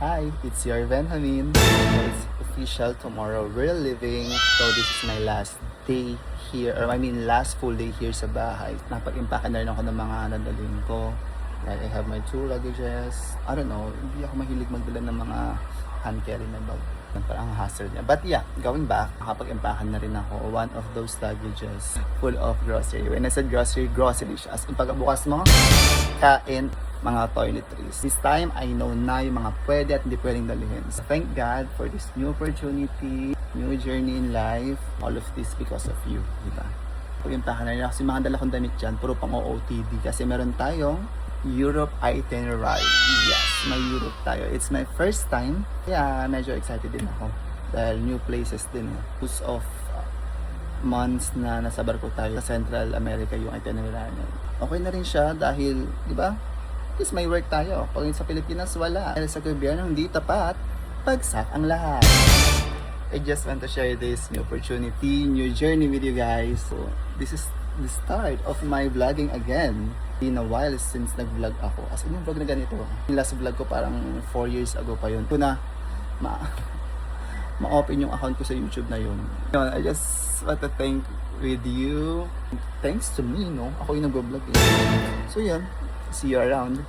Hi, it's your Benjamin. It's official, tomorrow we're leaving. So this is my last day here, or I mean last full day here sa bahay. Napag-impake na rin ako ng mga nadalhin ko. Like I have my 2 luggages. I don't know, hindi ako mahilig magdala ng mga hand carry na bag. Parang ang hassle niya. But yeah, going back, nakapag-impakan na rin ako. One of those luggages full of grocery. When I said grocery, grocery siya. As in pagkabukas mo, kain, mga toiletries. This time, I know na yung mga pwede at hindi pwedeng dalhin. So thank God for this new opportunity, new journey in life. All of this because of you, diba? Pag-impakan na rin ako. Kasi mga dala kong damit dyan, puro pang OOTD. Kasi meron tayong Europe itinerary. Yes, may Europe tayo. It's my first time. Kaya medyo excited din ako. Dahil new places din. Who's of months na nasa barko tayo sa Central America yung itinerary. Okay na rin siya dahil, di ba? Kasi may work tayo. Pag sa Pilipinas, wala. Dahil sa gobyerno, hindi tapat. Pagsak ang lahat. I just want to share this new opportunity, new journey with you guys. So, this is the start of my vlogging again. In a while since nag-vlog ako. As in yung vlog na ganito. Yung last vlog ko parang 4 years ago pa yun. Kuna, ma-open yung account ko sa YouTube na yun. I just want to thank with you. Thanks to me, no? Ako yung nag-vlog eh. So yun, see you around.